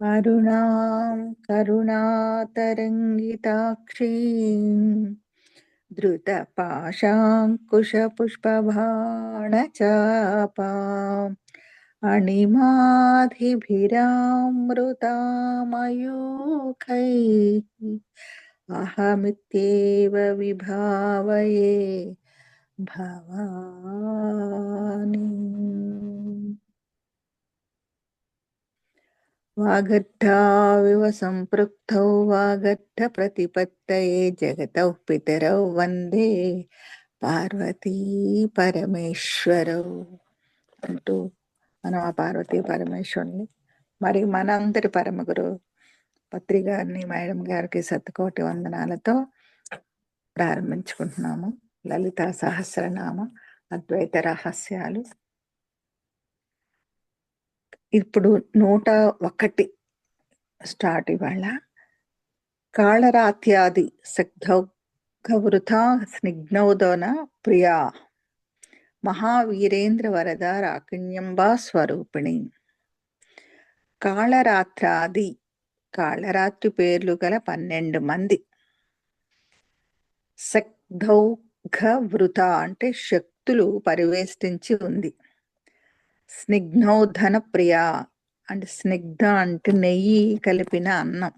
అరుణాం కరుణాతరంగితాక్షీం ధృతపాశాంకుశపుష్పబాణచాపాం అణిమాధిభిరామృతామయూఖైః అహమిత్యేవ విభావయే భవాని. వాగర్ధావివ సంపృక్తౌ వాగర్ధ ప్రతిపత్తయే జగతౌ పితరౌ వందే పార్వతీ పరమేశ్వరౌ అంటూ మనం ఆ పార్వతీ పరమేశ్వరుని మరి మనందరి పరమగురు పత్రి గారిని మేడం గారికి శతకోటి వందనాలతో ప్రారంభించుకుంటున్నాము. లలితా సహస్రనామ అద్వైత రహస్యాలు. ఇప్పుడు 101 స్టార్ట్. ఇవాళ కాళరాత్యాది సగ్ధౌఘవృథా స్నిగ్నౌదన ప్రియా మహావీరేంద్ర వరద రాకిణ్యంబా స్వరూపిణి. కాళరాత్రాది, కాళరాత్రి పేర్లు గల 12 మంది. సగ్ధౌఘవృత అంటే శక్తులు పరివేష్టించి ఉంది. స్నిగ్నౌధన ప్రియ అంటే స్నిగ్ధ అంటే నెయ్యి కలిపిన అన్నం.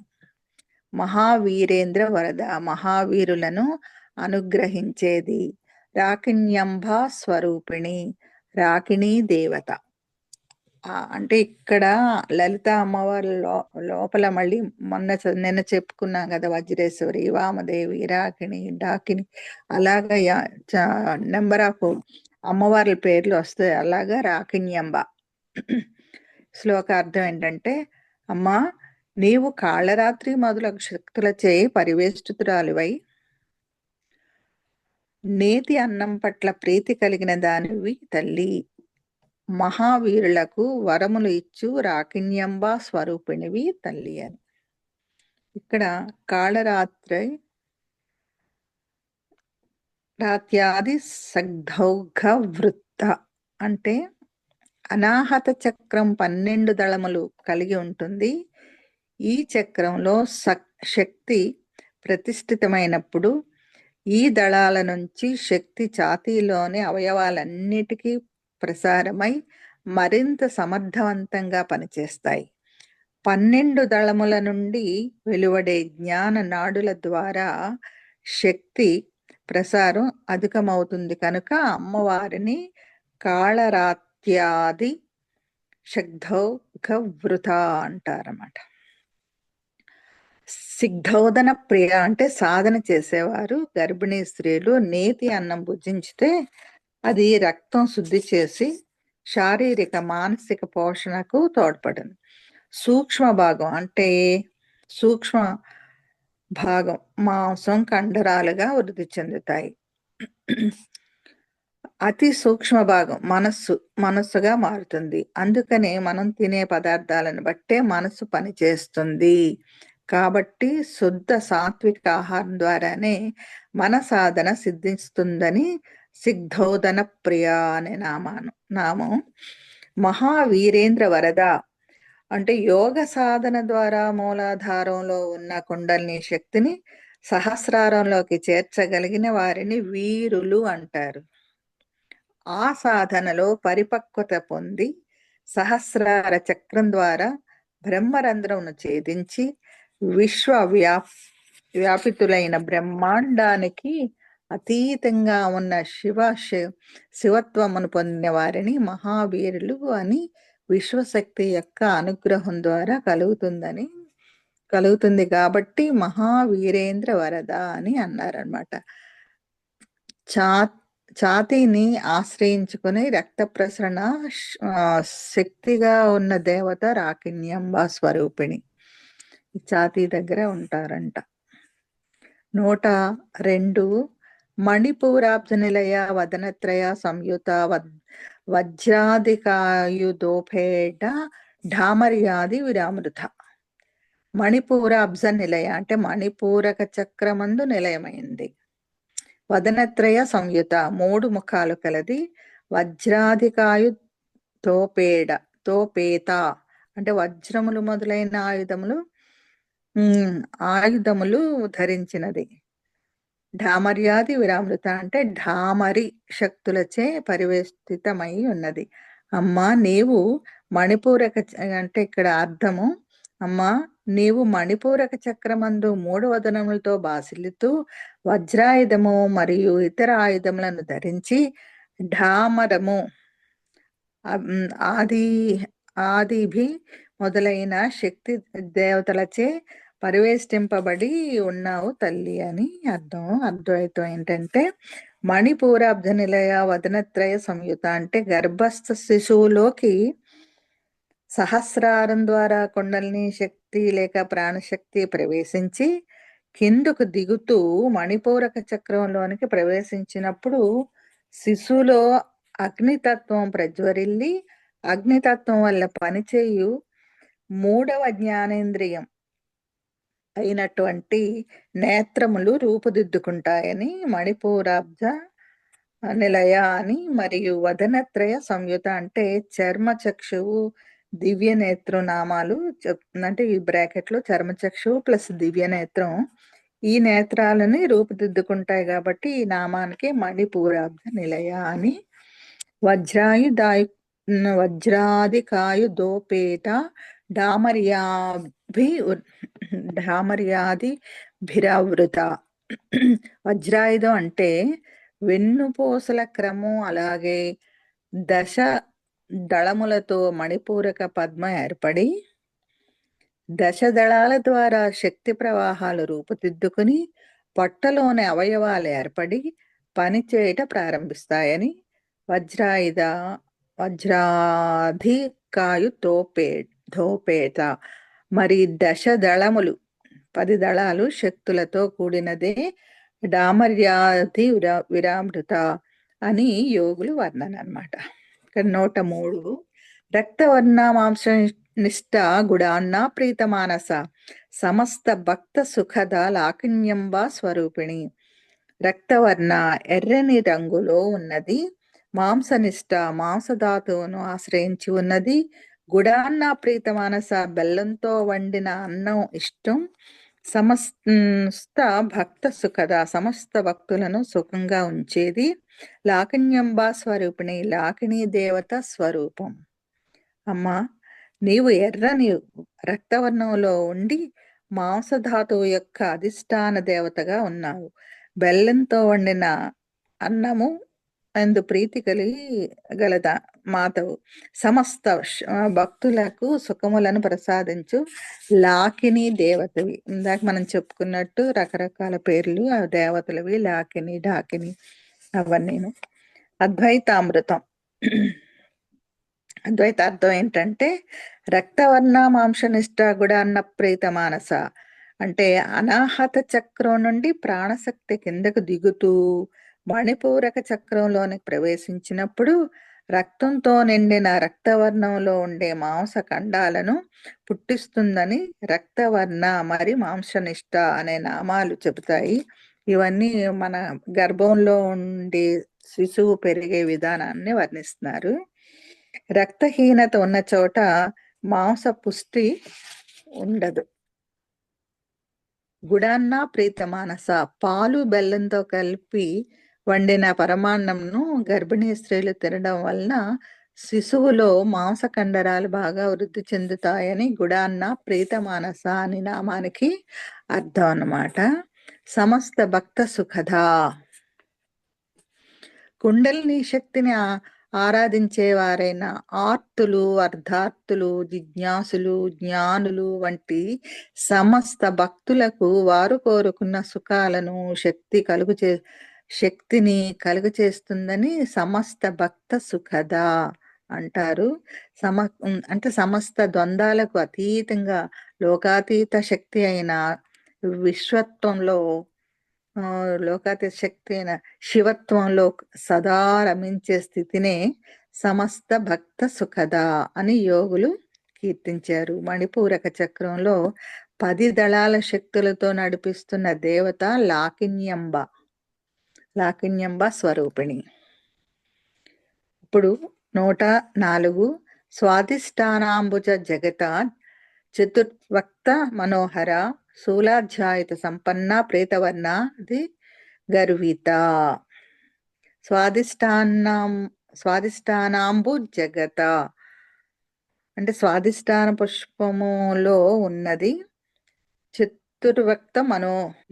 మహావీరేంద్ర వరద మహావీరులను అనుగ్రహించేది. రాకిణ్యంబ స్వరూపిణి రాకిణీ దేవత. అంటే ఇక్కడ లలిత అమ్మవారి లోపల మళ్ళీ నిన్న చెప్పుకున్నాం కదా, వజ్రేశ్వరి, వామదేవి, రాకిణి, డాకిని, అలాగా నెంబర్ ఆఫ్ అమ్మవార్ల పేర్లు వస్తాయి. అలాగా రాకిణ్యంబ. శ్లోకార్థం ఏంటంటే, అమ్మా నీవు కాళరాత్రి మొదలగు శక్తులచే పరివేష్టితురాలివై నేతి అన్నం పట్ల ప్రీతి కలిగిన దానివి తల్లి. మహావీరులకు వరములు ఇచ్చు రాకిణ్యంబ స్వరూపిణివి తల్లి అని. ఇక్కడ కాళరాత్రి రాత్యాది సగ్ధౌఘ వృత్త అంటే అనాహత చక్రం 12 దళములు కలిగి ఉంటుంది. ఈ చక్రంలో శక్తి ప్రతిష్ఠితమైనప్పుడు ఈ దళాల నుంచి శక్తి ఛాతీలోని అవయవాలన్నిటికీ ప్రసారమై మరింత సమర్థవంతంగా పనిచేస్తాయి. 12 దళముల నుండి వెలువడే జ్ఞాన నాడుల ద్వారా శక్తి ప్రసారం అధికమవుతుంది కనుక అమ్మవారిని కాళరాత్యాది సగ్ధౌఘవృత అంటారన్నమాట. సిగ్ధౌదన ప్రియ అంటే సాధన చేసేవారు. గర్భిణీ స్త్రీలు నేతి అన్నం భుజించితే అది రక్తం శుద్ధి చేసి శారీరక మానసిక పోషణకు తోడ్పడింది. సూక్ష్మ భాగం అంటే సూక్ష్మ భాగం మాంసం కండరాలుగా వృద్ధి చెందుతాయి. అతి సూక్ష్మ భాగం మనస్సుగా మారుతుంది. అందుకనే మనం తినే పదార్థాలను బట్టే మనసు పనిచేస్తుంది. కాబట్టి శుద్ధ సాత్విక ఆహారం ద్వారానే మన సాధన సిద్ధిస్తుందని సిగ్ధౌదన ప్రియ అనే నామం. మహావీరేంద్ర వరద అంటే యోగ సాధన ద్వారా మూలాధారంలో ఉన్న కుండలిని శక్తిని సహస్రారంలోకి చేర్చగలిగిన వారిని వీరులు అంటారు. ఆ సాధనలో పరిపక్వత పొంది సహస్రార చక్రం ద్వారా బ్రహ్మరంధ్రమును ఛేదించి వ్యాపితులైన బ్రహ్మాండానికి అతీతంగా ఉన్న శివత్వమును పొందిన వారిని మహావీరులు అని విశ్వశక్తి యొక్క అనుగ్రహం ద్వారా కలుగుతుంది కాబట్టి మహావీరేంద్ర వరద అని అన్నారనమాట. ఛాతీని ఆశ్రయించుకుని రక్త ప్రసరణ శక్తిగా ఉన్న దేవత రాకిణ్యంబ స్వరూపిణి ఛాతీ దగ్గర ఉంటారంట. 102 మణిపూరాబ్జ నిలయ వదనత్రయ సంయుత వజ్రాధికాయుధోపేట ఢామర్యాది విరామృత. మణిపూరాబ్జ నిలయ అంటే మణిపూరక చక్రమందు నిలయమైంది. వదనత్రయ సంయుత 3 ముఖాలు కలది. వజ్రాధికాయు తోపేత అంటే వజ్రములు మొదలైన ఆయుధములు ధరించినది. ఢామర్యాది విరామృత అంటే ఢామరి శక్తులచే పరివేష్టితమై ఉన్నది. అమ్మా నీవు మణిపూరక అంటే ఇక్కడ అర్థము, అమ్మా నీవు మణిపూరక చక్రమందు 3 వదనములతో బాసిల్లుతూ వజ్రాయుధము మరియు ఇతర ఆయుధములను ధరించి ఢామరము ఆది ఆదిభి మొదలైన శక్తి దేవతలచే పరివేష్టింపబడి ఉన్నావు తల్లి అని అర్థం. అద్వైతం ఏంటంటే మణిపూరాబ్ధ నిలయ వదనత్రయ సంయుత అంటే గర్భస్థ శిశువులోకి సహస్రారం ద్వారా కుండలిని శక్తి లేక ప్రాణశక్తి ప్రవేశించి కిందకు దిగుతూ మణిపూరక చక్రంలోనికి ప్రవేశించినప్పుడు శిశువులో అగ్నితత్వం ప్రజ్వరిల్లి అగ్నితత్వం వల్ల పనిచేయు 3వ జ్ఞానేంద్రియం అయినటువంటి నేత్రములు రూపుదిద్దుకుంటాయని మణిపూరాబ్జ నిలయ అని, మరియు వదనత్రయ సంయుత అంటే చర్మచక్షువు దివ్య నేత్రం నామాలు అంటే ఈ బ్రాకెట్లో చర్మచక్షువు ప్లస్ దివ్య నేత్రం, ఈ నేత్రాలని రూపుదిద్దుకుంటాయి కాబట్టి ఈ నామానికి మణిపూరాబ్జ నిలయ అని. వజ్రాదికాయుధోపేత ఢామర్యాదిభిరావృత. వజ్రాయుధం అంటే వెన్నుపూసల క్రమం, అలాగే దశ దళములతో మణిపూరక పద్మ ఏర్పడి దశదళాల ద్వారా శక్తి ప్రవాహాలు రూపుదిద్దుకుని పొట్టలోని అవయవాలు ఏర్పడి పనిచేయట ప్రారంభిస్తాయని. వజ్రాధికాయు ధోపేత మరి దశ దళములు 10 దళాలు శక్తులతో కూడినదే డామర్యాది విరామృత అని యోగులు వర్ణన అన్నమాట. ఇక్కడ 103 రక్తవర్ణ మాంస నిష్ట గుడాన్న ప్రీతమానస సమస్త భక్త సుఖద లాకిన్యంబ స్వరూపిణి. రక్తవర్ణ ఎర్రని రంగులో ఉన్నది, మాంసనిష్ట మాంసధాతువును ఆశ్రయించి ఉన్నది, గుడాన్న ప్రీతమానస బెల్లంతో వండిన అన్నం ఇష్టం, సమస్త భక్త సుఖద సమస్త భక్తులను సుఖంగా ఉంచేది, లాకిన్యంబా స్వరూపిణి లాకిని దేవత స్వరూపం. అమ్మా నీవు ఎర్రని రక్తవర్ణంలో ఉండి మాంసధాతువు యొక్క అధిష్టాన దేవతగా ఉన్నావు. బెల్లంతో వండిన అన్నము అందు ప్రీతి కలిగి గలద మాతవు. సమస్త భక్తులకు సుఖములను ప్రసాదించు లాకిని దేవతవి. ఇందాక మనం చెప్పుకున్నట్టు రకరకాల పేర్లు ఆ దేవతలవి, లాకిని ఢాకిని అవన్నీను. అద్వైతామృతం అద్వైతార్థం ఏంటంటే రక్తవర్ణ మాంసనిష్ట గుడాన్న ప్రీత మానస అంటే అనాహత చక్రం నుండి ప్రాణశక్తి కిందకు దిగుతూ మణిపూరక చక్రంలోనికి ప్రవేశించినప్పుడు రక్తంతో నిండిన రక్తవర్ణంలో ఉండే మాంస ఖండాలను పుట్టిస్తుందని రక్తవర్ణ మరి మాంసనిష్ట అనే నామాలు చెబుతాయి. ఇవన్నీ మన గర్భంలో ఉండే శిశువు పెరిగే విధానాన్ని వర్ణిస్తున్నారు. రక్తహీనత ఉన్న చోట మాంస పుష్టి ఉండదు. గుడాన్న ప్రీతమానస పాలు బెల్లంతో కలిపి వండిన పరమాన్నంను గర్భిణీ స్త్రీలు తినడం వలన శిశువులో మాంసకండరాలు బాగా వృద్ధి చెందుతాయని గుడాన్న ప్రీతమానస అని నామానికి అర్థం అన్నమాట. సమస్త భక్త సుఖద కుండలిని శక్తిని ఆరాధించేవారైన ఆర్తులు, అర్ధార్థులు, జిజ్ఞాసులు, జ్ఞానులు వంటి సమస్త భక్తులకు వారు కోరుకున్న సుఖాలను శక్తిని కలుగు చేస్తుందని సమస్త భక్త సుఖద అంటారు. అంటే సమస్త ద్వంద్వాలకు అతీతంగా లోకాతీత శక్తి అయిన విశ్వత్వంలో లోకాతీత శక్తి అయిన శివత్వంలో సదా రమించే స్థితినే సమస్త భక్త సుఖద అని యోగులు కీర్తించారు. మణిపూరక చక్రంలో 10 దళాల శక్తులతో నడిపిస్తున్న దేవత లాకిన్యంబ స్వరూపిణి. ఇప్పుడు 104 స్వాదిష్టానాంబుజ జగత చతుర్వక్త మనోహర శూలాధ్యాయుత సంపన్న ప్రేతవర్ణ ది గర్విత. స్వాదిష్టానాంబు జగత అంటే స్వాదిష్టాన పుష్పములో ఉన్నది. చతుర్వక్త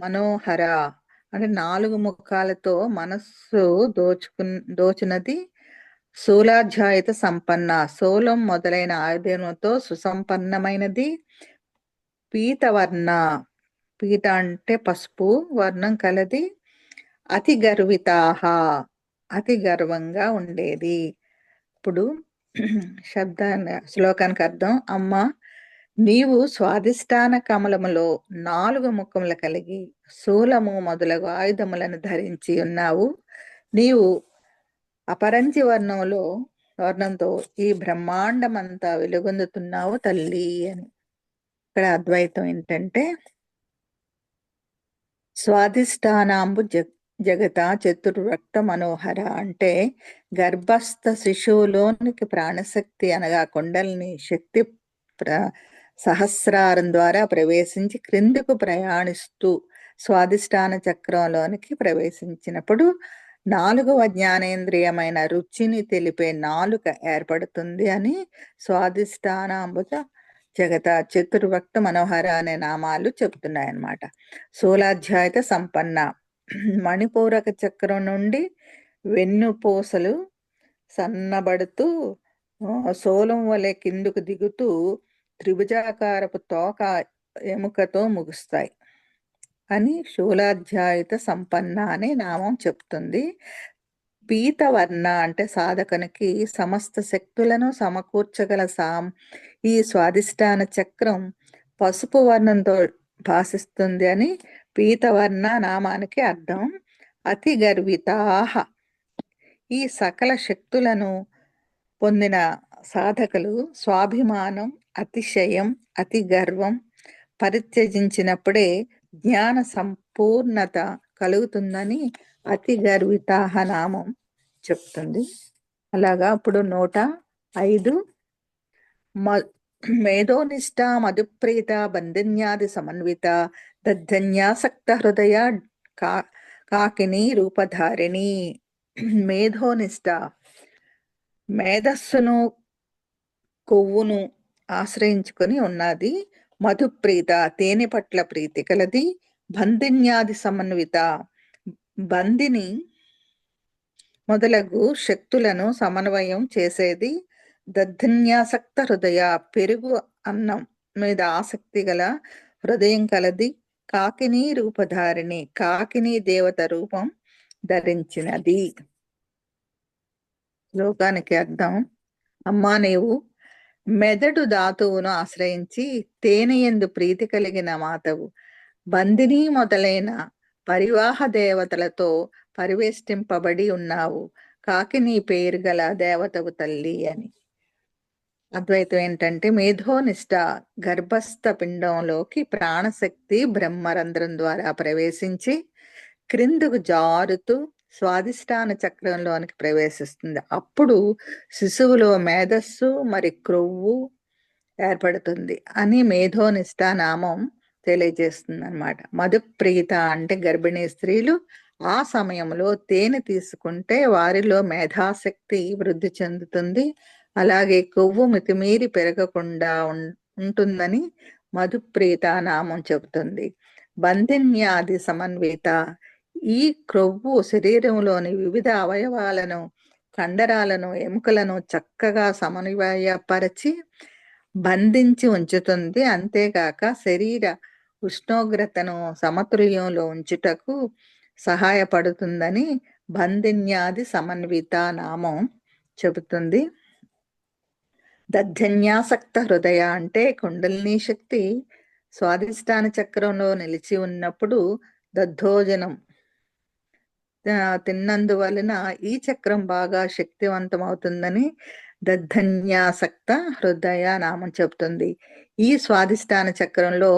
మనోహర అంటే 4 ముఖాలతో మనస్సు దోచునది. శూలాధ్యాయుత సంపన్న శూలం మొదలైన ఆయుధములతో సుసంపన్నమైనది. పీతవర్ణ పీత అంటే పసుపు వర్ణం కలది. అతి గర్వితాహ అతి గర్వంగా ఉండేది. ఇప్పుడు శ్లోకానికి అర్థం. అమ్మ, నీవు స్వాదిష్టాన కమలములో 4 ముఖములు కలిగి శూలము మొదలగు ఆయుధములను ధరించి ఉన్నావు. నీవు అపరంజి వర్ణంతో ఈ బ్రహ్మాండమంతా వెలుగొందుతున్నావు తల్లి అని. ఇక్కడ అద్వైతం ఏంటంటే స్వాదిష్టానాంబు జగత చతుర్వక్త మనోహర అంటే గర్భస్థ శిశువులోనికి ప్రాణశక్తి అనగా కుండలిని శక్తి సహస్రారం ద్వారా ప్రవేశించి క్రిందకు ప్రయాణిస్తూ స్వాదిష్టాన చక్రంలోనికి ప్రవేశించినప్పుడు 4వ జ్ఞానేంద్రియమైన రుచిని తెలిపే నాలుక ఏర్పడుతుంది అని స్వాదిష్టానాంబుజ జగత చతుర్వక్త మనోహర అనే నామాలు చెప్తున్నాయన్నమాట. శూలాధ్యాయుత సంపన్న మణిపూరక చక్రం నుండి వెన్నుపూసలు సన్నబడుతూ శూలం వలె కిందుకు దిగుతూ త్రిభుజాకారపు తోక ఎముకతో ముగుస్తాయి అని శూలాధ్యాయుత సంపన్న అనే నామం చెప్తుంది. పీతవర్ణ అంటే సాధకునికి సమస్త శక్తులను సమకూర్చగల ఈ స్వాదిష్టాన చక్రం పసుపు వర్ణంతో భాషిస్తుంది అని పీతవర్ణ నామానికి అర్థం. అతి గర్వితాహ ఈ సకల శక్తులను పొందిన సాధకులు స్వాభిమానం, అతిశయం, అతి గర్వం పరిత్యజించినప్పుడే జ్ఞాన సంపూర్ణత కలుగుతుందని అతి గర్వితాహ నామం చెప్తుంది. అలాగా ఇప్పుడు 105 మేధోనిష్ట మధుప్రీత బంధన్యాది సమన్విత దద్ధన్యాసక్త హృదయ కాకిని రూపధారిణి. మేధోనిష్ట మేధస్సును కొవ్వును ఆశ్రయించుకొని ఉన్నది. మధుప్రీత తేనె పట్ల ప్రీతి కలది. బంధిన్యాది సమన్విత బందిని మొదలగు శక్తులను సమన్వయం చేసేది. దద్ధన్యాసక్త హృదయ పెరుగు అన్నం మీద ఆసక్తి గల హృదయం కలది. కాకిని రూపధారిణి కాకిని దేవత రూపం ధరించినది. శ్లోకానికి అర్థం. అమ్మా, నీవు మెదడు ధాతువును ఆశ్రయించి తేనెయందు ప్రీతి కలిగిన మాతవు. బందిని మొదలైన పరివాహ దేవతలతో పరివేష్టింపబడి ఉన్నావు. కాకిని పేరు గల దేవతవు తల్లి అని. అద్వైతం ఏంటంటే మేధోనిష్ట గర్భస్థ పిండంలోకి ప్రాణశక్తి బ్రహ్మరంధ్రం ద్వారా ప్రవేశించి క్రిందకు జారుతూ స్వాదిష్టాన చక్రంలోనికి ప్రవేశిస్తుంది. అప్పుడు శిశువులో మేధస్సు మరి క్రొవ్వు ఏర్పడుతుంది అని మేధోనిష్ట నామం తెలియజేస్తుంది అన్నమాట. మధుప్రీత అంటే గర్భిణీ స్త్రీలు ఆ సమయంలో తేనె తీసుకుంటే వారిలో మేధాశక్తి వృద్ధి చెందుతుంది. అలాగే కొవ్వు మితిమీరి పెరగకుండా ఉంటుందని మధుప్రీత నామం చెబుతుంది. బంధిన్యాది సమన్విత ఈ క్రొవ్వు శరీరంలోని వివిధ అవయవాలను, కండరాలను, ఎముకలను చక్కగా సమన్వయపరిచి బంధించి ఉంచుతుంది. అంతేకాక శరీర ఉష్ణోగ్రతను సమతుల్యంలో ఉంచుటకు సహాయపడుతుందని బంధిన్యాది సమన్విత నామం చెబుతుంది. దద్ధన్యాసక్త హృదయ అంటే కుండలిని శక్తి స్వాదిష్టాన చక్రంలో నిలిచి ఉన్నప్పుడు దద్దోజనం తిన్నందువలన ఈ చక్రం బాగా శక్తివంతం అవుతుందని దద్ధన్యాసక్త హృదయ నామం చెబుతుంది. ఈ స్వాదిష్టాన చక్రంలో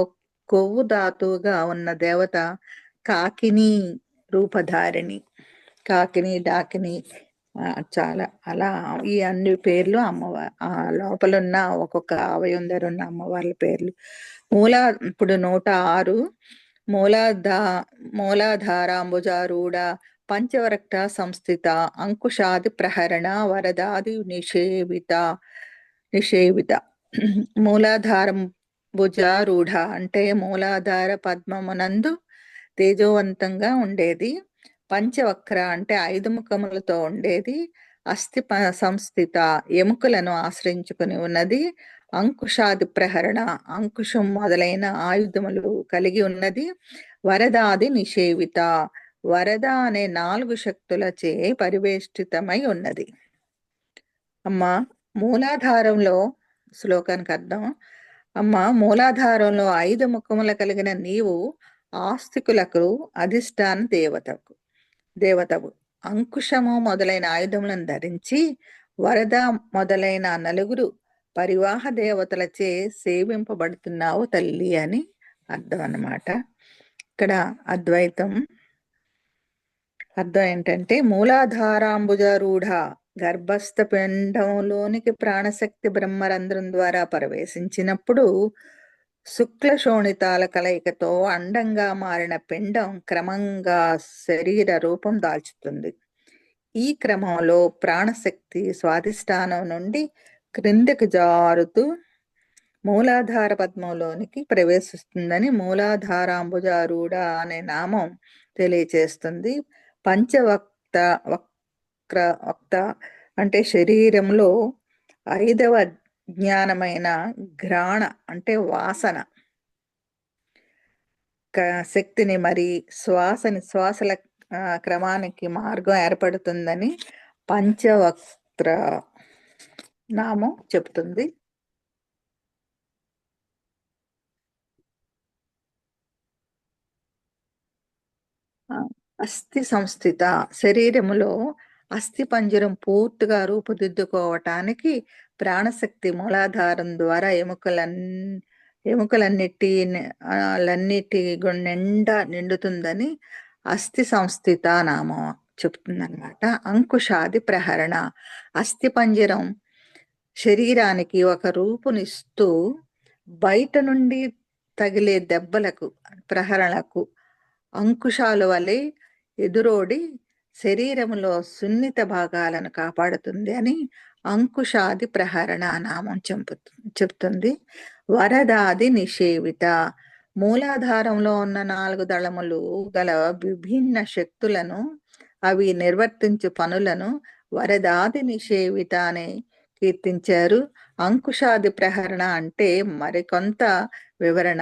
కొవ్వు ధాతువుగా ఉన్న దేవత కాకిని రూపధారిణి. కాకిని డాకిని చాలా అలా ఈ అన్ని పేర్లు అమ్మవారు ఆ లోపలున్న ఒక్కొక్క అవయం దగ్గర ఉన్న అమ్మవార్ల పేర్లు. ఇప్పుడు 106 మూలాధా మూలాధారాంబుజారూఢ పంచవరక్త సంస్థిత అంకుశాది ప్రహరణ వరదాది నిషేవిత. మూలాధారం భుజారూఢ అంటే మూలాధార పద్మమునందు తేజోవంతంగా ఉండేది. పంచవక్ర అంటే 5 ముఖములతో ఉండేది. అస్థి సంస్థిత ఎముకలను ఆశ్రయించుకుని ఉన్నది. అంకుశాది ప్రహరణ అంకుశం మొదలైన ఆయుధములు కలిగి ఉన్నది. వరదాది నిషేవిత వరద అనే 4 శక్తులచే పరివేష్టితమై ఉన్నది. అమ్మ మూలాధారంలో శ్లోకానికి అర్థం. అమ్మ మూలాధారంలో 5 ముఖముల కలిగిన నీవు ఆస్తికులకు అధిష్టాన దేవతవు. అంకుశము మొదలైన ఆయుధములను ధరించి వరద మొదలైన 4 పరివాహ దేవతలచే సేవింపబడుతున్నావు తల్లి అని అర్థం అన్నమాట. ఇక్కడ అద్వైతం అర్థం ఏంటంటే మూలాధారాంబుజారూఢ గర్భస్థ పిండంలోనికి ప్రాణశక్తి బ్రహ్మరంధ్రం ద్వారా ప్రవేశించినప్పుడు శుక్ల శోణితాల కలయికతో అండంగా మారిన పిండం క్రమంగా శరీర రూపం దాల్చుతుంది. ఈ క్రమంలో ప్రాణశక్తి స్వాధిష్టానం నుండి క్రిందికి జారుతూ మూలాధార పద్మంలోనికి ప్రవేశిస్తుందని మూలాధారాంబుజారూఢ అనే నామం తెలియచేస్తుంది. పంచవక్త వక్త అంటే శరీరంలో 5వ జ్ఞానమైన ఘ్రాణ అంటే వాసన శక్తిని మరి శ్వాసల క్రమానికి మార్గం ఏర్పడుతుందని పంచవక్త్ర నామం చెప్తుంది. అస్థి సంస్థిత శరీరములో అస్థి పంజరం పూర్తిగా రూపుదిద్దుకోవటానికి ప్రాణశక్తి మూలాధారం ద్వారా ఎముకలన్నిటి నిండా నిండుతుందని అస్థి సంస్థిత నామం చెప్తుందన్నమాట. అంకుశాది ప్రహరణ అస్థి పంజరం శరీరానికి ఒక రూపునిస్తూ బయట నుండి తగిలే దెబ్బలకు ప్రహరణకు అంకుశాల వలె ఎదురోడి శరీరములో సున్నిత భాగాలను కాపాడుతుంది అని అంకుశాది ప్రహరణ నామం చెప్తుంది. వరదాది నిషేవిత మూలాధారంలో ఉన్న 4 దళములు గల విభిన్న శక్తులను అవి నిర్వర్తించు పనులను వరదాది నిషేవిత అని కీర్తించారు. అంకుశాది ప్రహరణ అంటే మరికొంత వివరణ.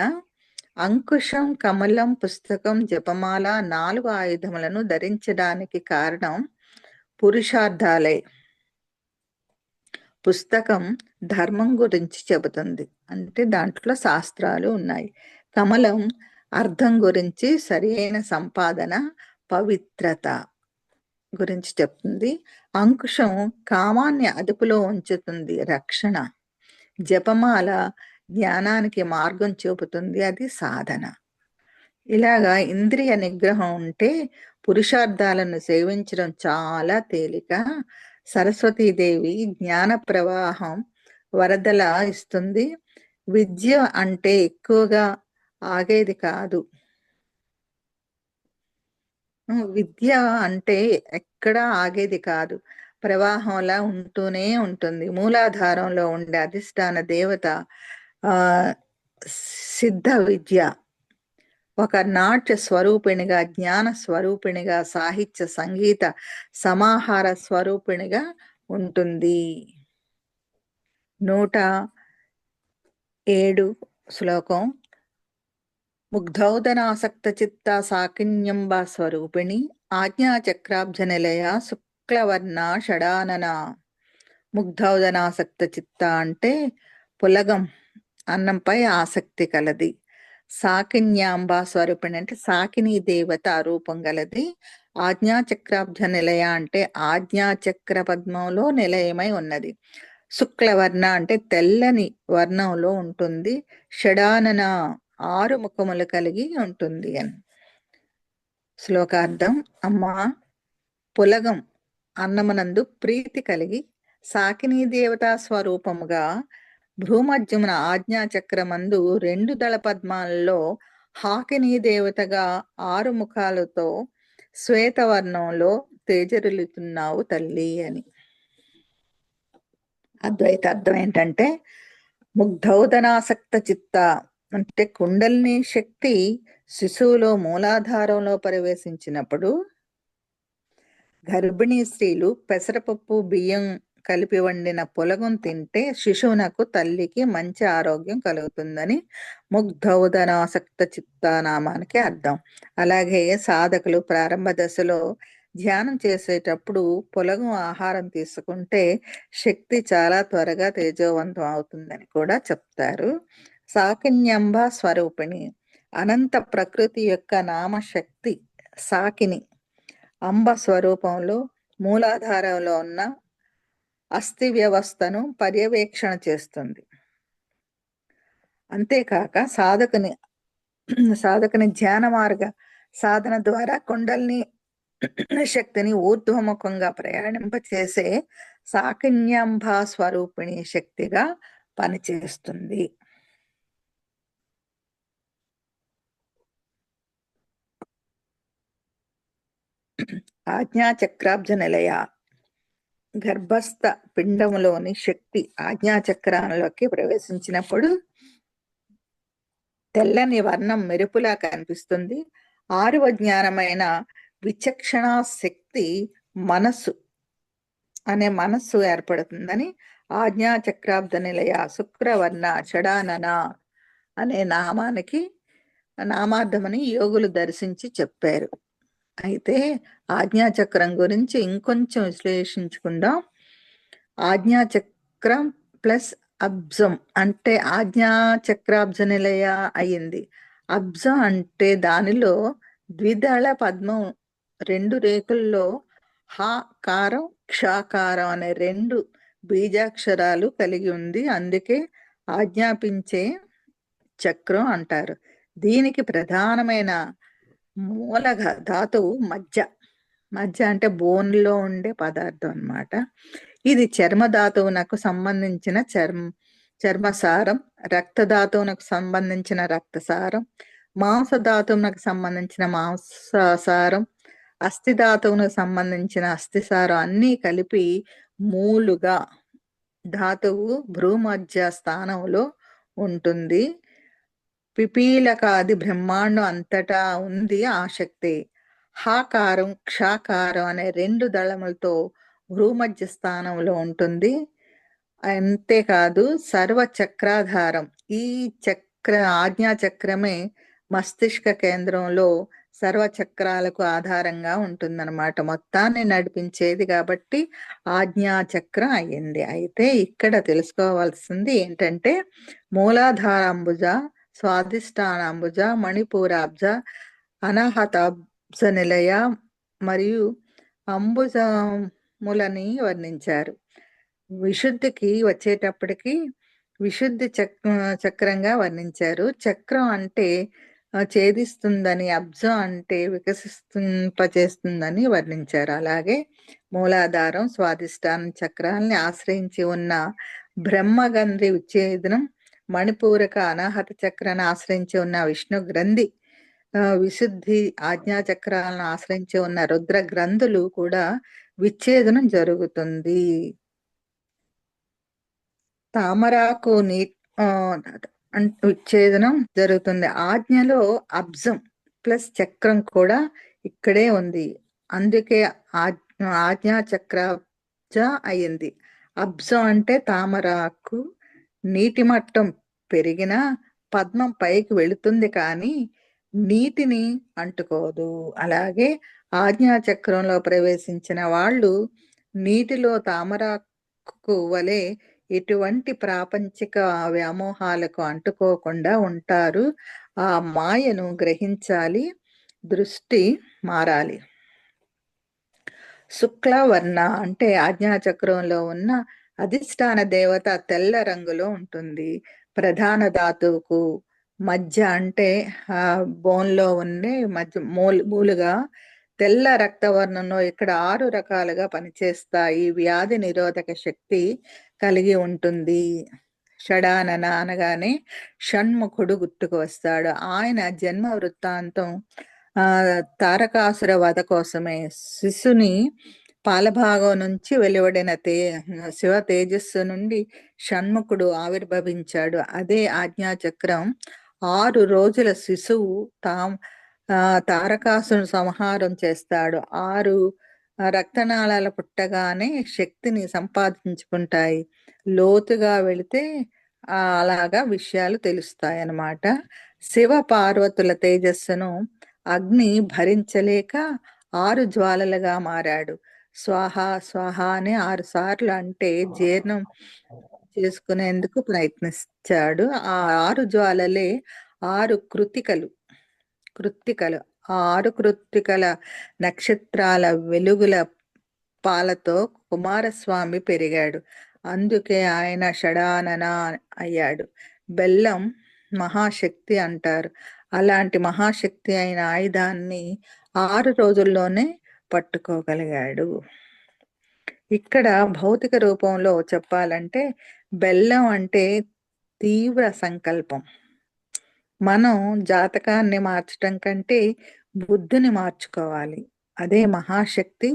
అంకుశం, కమలం, పుస్తకం, జపమాల 4 ఆయుధములను ధరించడానికి కారణం పురుషార్థాలే. పుస్తకం ధర్మం గురించి చెబుతుంది, అంటే దాంట్లో శాస్త్రాలు ఉన్నాయి. కమలం అర్థం గురించి, సరైన సంపాదన, పవిత్రత గురించి చెప్తుంది. అంకుశం కామాన్ని అదుపులో ఉంచుతుంది, రక్షణ. జపమాల జ్ఞానానికి మార్గం చూపుతుంది, అది సాధన. ఇలాగా ఇంద్రియ నిగ్రహం ఉంటే పురుషార్థాలను సేవించడం చాలా తేలిక. సరస్వతీదేవి జ్ఞాన ప్రవాహం వరదలా ఇస్తుంది. విద్య అంటే ఎక్కువగా ఆగేది కాదు. విద్య అంటే ఎక్కడ ఆగేది కాదు, ప్రవాహంలా ఉంటూనే ఉంటుంది. మూలాధారంలో ఉండే అధిష్టాన దేవత సిద్ధ విద్య ఒక నాట్య స్వరూపిణిగా, జ్ఞాన స్వరూపిణిగా, సాహిత్య సంగీత సమాహార స్వరూపిణిగా ఉంటుంది. 107 శ్లోకం. ముగ్ధౌదనాసక్త చిత్త సాకిన్యంబ స్వరూపిణి ఆజ్ఞాచక్రాబ్జ నిలయ శుక్లవర్ణ షడానన. ముగ్ధౌదనాసక్త చిత్త అంటే పులగం, అన్నంపై ఆసక్తి కలది. సాకిన్యాంబ స్వరూపిణి అంటే సాకిని దేవత రూపం గలది. ఆజ్ఞాచక్రాబ్జ నిలయ అంటే ఆజ్ఞాచక్ర పద్మంలో నిలయమై ఉన్నది. శుక్లవర్ణ అంటే తెల్లని వర్ణంలో ఉంటుంది. షడానన 6 ముఖములు కలిగి ఉంటుంది అని. శ్లోకార్థం. అమ్మ పులగం అన్నమునందు ప్రీతి కలిగి సాకినీ దేవతా స్వరూపముగా భూమధ్యమున ఆజ్ఞాచక్రమందు 2 దళ పద్మాలలో హాకినీ దేవతగా 6 ముఖాలతో శ్వేతవర్ణంలో తేజరిల్లుతున్నావు తల్లి అని. అద్వైత అర్థం ఏంటంటే ముగ్ధౌదనాసక్త చిత్త అంటే కుండలిని శక్తి శిశువులో మూలాధారంలో ప్రవేశించినప్పుడు గర్భిణీ స్త్రీలు పెసరపప్పు బియ్యం కలిపి వండిన పులగం తింటే శిశువునకు తల్లికి మంచి ఆరోగ్యం కలుగుతుందని ముగ్ధౌదనాసక్త చిత్తానామానికి అర్థం. అలాగే సాధకులు ప్రారంభ దశలో ధ్యానం చేసేటప్పుడు పులగం ఆహారం తీసుకుంటే శక్తి చాలా త్వరగా తేజోవంతం అవుతుందని కూడా చెప్తారు. సాకిన్యంబ స్వరూపిణి అనంత ప్రకృతి యొక్క నామశక్తి సాకిని అంబ స్వరూపంలో మూలాధారంలో ఉన్న అస్థి వ్యవస్థను పర్యవేక్షణ చేస్తుంది. అంతేకాక సాధకుని ధ్యాన మార్గ సాధన ద్వారా కుండలిని శక్తిని ఊర్ధ్వముఖంగా ప్రయాణింపచేసే సాకిన్యాంబా స్వరూపిణి శక్తిగా పనిచేస్తుంది. ఆజ్ఞాచక్రాబ్జ నిలయ గర్భస్థ పిండములోని శక్తి ఆజ్ఞాచక్రంలోకి ప్రవేశించినప్పుడు తెల్లని వర్ణం మెరుపులా కనిపిస్తుంది. 6వ జ్ఞానమైన విచక్షణ శక్తి మనస్సు ఏర్పడుతుందని ఆజ్ఞాచక్రాబ్ద నిలయ శుక్రవర్ణ షడానన అనే నామార్థమని యోగులు దర్శించి చెప్పారు. అయితే ఆజ్ఞాచక్రం గురించి ఇంకొంచెం విశ్లేషించుకుందాం. ఆజ్ఞాచక్రం ప్లస్ అబ్జం అంటే ఆజ్ఞాచక్రాబ్జ నిలయ అయింది. అబ్జం అంటే దానిలో ద్విదళ పద్మం 2 రేకుల్లో హాకారం క్షాకారం అనే 2 బీజాక్షరాలు కలిగి ఉంది. అందుకే ఆజ్ఞాపించే చక్రం అంటారు. దీనికి ప్రధానమైన మూల ధాతువు మజ్జ అంటే బోన్లో ఉండే పదార్థం అన్నమాట. ఇది చర్మధాతువునకు సంబంధించిన చర్మసారం, రక్తధాతువునకు సంబంధించిన రక్తసారం, మాంసధాతువునకు సంబంధించిన మాంససారం, అస్థిధాతువునకు సంబంధించిన అస్థిసారం అన్నీ కలిపి మూలుగా ధాతువు భ్రూమధ్య స్థానంలో ఉంటుంది. పిపీలకాది బ్రహ్మాండం అంతటా ఉంది ఆ శక్తి. హాకారం క్షాకారం అనే 2 దళములతో భ్రూమధ్య స్థానంలో ఉంటుంది. అంతేకాదు సర్వ చక్రాధారం. ఈ ఆజ్ఞాచక్రమే మస్తిష్క కేంద్రంలో సర్వ చక్రాలకు ఆధారంగా ఉంటుందన్నమాట. మొత్తాన్ని నడిపించేది కాబట్టి ఆజ్ఞాచక్రం అయ్యింది. అయితే ఇక్కడ తెలుసుకోవాల్సింది ఏంటంటే మూలాధారాంబుజ, స్వాధిష్టానాంబుజ, మణిపూరాబ్జ, అనాహతాబ్జ నిలయ మరియు అంబుజములని వర్ణించారు. విశుద్ధికి వచ్చేటప్పటికి విశుద్ధి చక్రంగా వర్ణించారు. చక్రం అంటే ఛేదిస్తుందని, అబ్జం అంటే వికసింపచేస్తుందని వర్ణించారు. అలాగే మూలాధారం, స్వాధిష్టానం చక్రాల్ని ఆశ్రయించి ఉన్న బ్రహ్మగంధి విచ్ఛేదనం, మణిపూరక అనాహత చక్రాన్ని ఆశ్రయించి ఉన్న విష్ణు గ్రంథి, విశుద్ధి ఆజ్ఞాచక్రాలను ఆశ్రయించి ఉన్న రుద్ర గ్రంథులు కూడా విచ్ఛేదనం జరుగుతుంది. తామరాకు విచ్ఛేదనం జరుగుతుంది. ఆజ్ఞలో అబ్జం ప్లస్ చక్రం కూడా ఇక్కడే ఉంది. అందుకే ఆజ్ఞాచక్రాబ్జ అయింది. అబ్జం అంటే తామరాకు నీటి మట్టం పెరిగినా పద్మం పైకి వెళుతుంది కానీ నీటిని అంటుకోదు. అలాగే ఆజ్ఞాచక్రంలో ప్రవేశించిన వాళ్ళు నీటిలో తామరాకు వలె ఎటువంటి ప్రాపంచిక వ్యామోహాలకు అంటుకోకుండా ఉంటారు. ఆ మాయను గ్రహించాలి, దృష్టి మారాలి. శుక్లవర్ణ అంటే ఆజ్ఞాచక్రంలో ఉన్న అధిష్టాన దేవత తెల్ల రంగులో ఉంటుంది. ప్రధాన ధాతువుకు మధ్య అంటే బోన్లో ఉండే మధ్య మూలుగా తెల్ల రక్తవర్ణంలో ఇక్కడ 6 రకాలుగా పనిచేస్తాయి. వ్యాధి నిరోధక శక్తి కలిగి ఉంటుంది. షడానన అనగానే షణ్ముఖుడు గుర్తుకు వస్తాడు. ఆయన జన్మ వృత్తాంతం తారకాసుర వధ కోసమే. శిశుని పాలభాగం నుంచి వెలువడిన శివ తేజస్సు నుండి షణ్ముఖుడు ఆవిర్భవించాడు. అదే ఆజ్ఞాచక్రం. 6 రోజుల శిశువు తారకాసును సంహారం చేస్తాడు. 6 రక్తనాళాల పుట్టగానే శక్తిని సంపాదించుకుంటాయి. లోతుగా వెళితే అలాగా విషయాలు తెలుస్తాయి అన్నమాట. శివ పార్వతుల తేజస్సును అగ్ని భరించలేక 6 జ్వాలలుగా మారాడు. స్వాహ స్వాహ అని 6 సార్లు అంటే జీర్ణం చేసుకునేందుకు ప్రయత్నించాడు. ఆ 6 జ్వాలలే 6 కృత్తికలు. ఆ 6 కృత్తికల నక్షత్రాల వెలుగుల పాలతో కుమారస్వామి పెరిగాడు. అందుకే ఆయన షడానన అయ్యాడు. బెల్లం మహాశక్తి అంటారు. అలాంటి మహాశక్తి అయిన ఆయుధాన్ని 6 రోజుల్లోనే పట్టుకోగలిగాడు. ఇక్కడ భౌతిక రూపంలో చెప్పాలంటే బెల్లం అంటే తీవ్ర సంకల్పం. మనం జాతకాన్ని మార్చటం కంటే బుద్ధిని మార్చుకోవాలి. అదే మహాశక్తి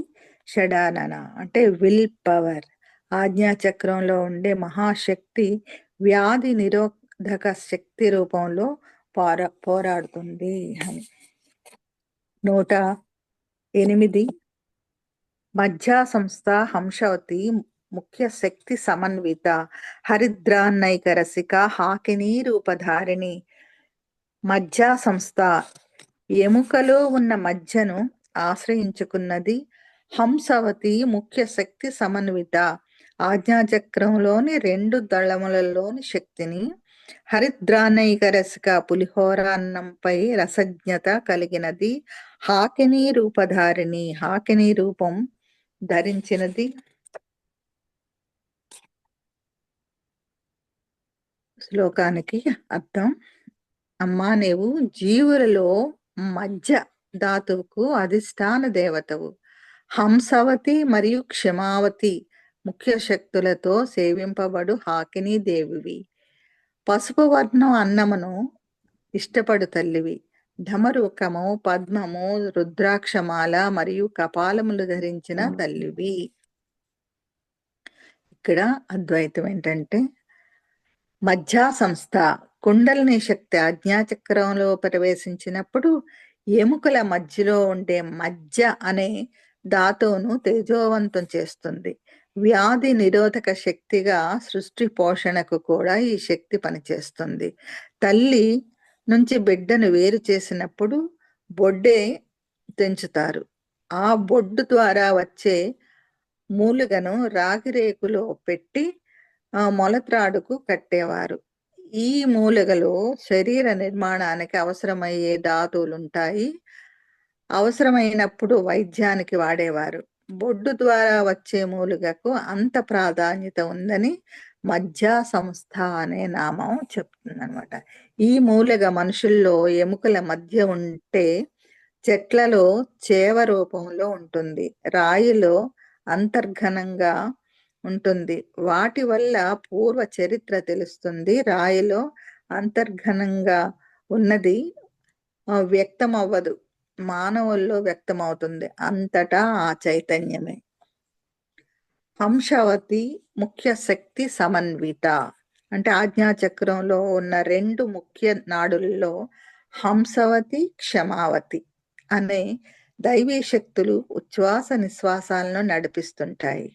షడానన అంటే విల్ పవర్. ఆజ్ఞాచక్రంలో ఉండే మహాశక్తి వ్యాధి నిరోధక శక్తి రూపంలో పోరాడుతుంది అని. 108 మధ్యా సంస్థ హంసవతి ముఖ్య శక్తి సమన్విత హరిద్రాన్నైక రసిక హాకినీ రూపధారిణి. మధ్యా సంస్థ ఎముకలో ఉన్న మధ్యను ఆశ్రయించుకున్నది. హంసవతి ముఖ్య శక్తి సమన్విత ఆజ్ఞాచక్రంలోని 2 దళములలోని శక్తిని. హరిద్రానైక రసిక పులిహోరాన్నంపై రసజ్ఞత కలిగినది. హాకినీ రూపధారిణి హాకినీ రూపం ధరించినది. శ్లోకానికి అర్థం. అమ్మా, నీవు జీవులలో మధ్య ధాతువుకు అధిష్టాన దేవతవు. హంసవతి మరియు క్షమావతి ముఖ్య శక్తులతో సేవింపబడు హాకినీ దేవివి. పసుపు వర్ణం అన్నమును ఇష్టపడు తల్లివి. ఢమరుకము, పద్మము, రుద్రాక్షమాల మరియు కపాలములు ధరించిన తల్లివి. ఇక్కడ అద్వైతం ఏంటంటే మధ్యా సంస్థ కుండలిని శక్తి ఆజ్ఞాచక్రంలో ప్రవేశించినప్పుడు ఎముకల మధ్యలో ఉండే మధ్య అనే ధాతువును తేజోవంతం చేస్తుంది. వ్యాధి నిరోధక శక్తిగా సృష్టి పోషణకు కూడా ఈ శక్తి పనిచేస్తుంది. తల్లి నుంచి బిడ్డను వేరు చేసినప్పుడు బొడ్డే తెంచుతారు. ఆ బొడ్డు ద్వారా వచ్చే మూలుగను రాగిరేకులో పెట్టి మొలత్రాడుకు కట్టేవారు. ఈ మూలిగలో శరీర నిర్మాణానికి అవసరమయ్యే ధాతువులుంటాయి. అవసరమైనప్పుడు వైద్యానికి వాడేవారు. బొడ్డు ద్వారా వచ్చే మూలిగకు అంత ప్రాధాన్యత ఉందని మధ్యా సంస్థ అనే నామం చెప్తుందన్నమాట. ఈ మూలిగ మనుషుల్లో ఎముకల మధ్య ఉంటే చెట్లలో చేవ రూపంలో ఉంటుంది. రాయిలో అంతర్ఘనంగా ఉంటుంది. వాటి వల్ల పూర్వ చరిత్ర తెలుస్తుంది. రాయిలో అంతర్ఘనంగా ఉన్నది వ్యక్తం అవ్వదు, మానవుల్లో వ్యక్తమవుతుంది. అంతటా ఆ చైతన్యమే. హంసవతి ముఖ్య శక్తి సమన్విత అంటే ఆజ్ఞాచక్రంలో ఉన్న 2 ముఖ్య నాడుల్లో హంసవతి, క్షమావతి అనే దైవీ శక్తులు ఉచ్ఛ్వాస నిశ్వాసాలను నడిపిస్తుంటాయి.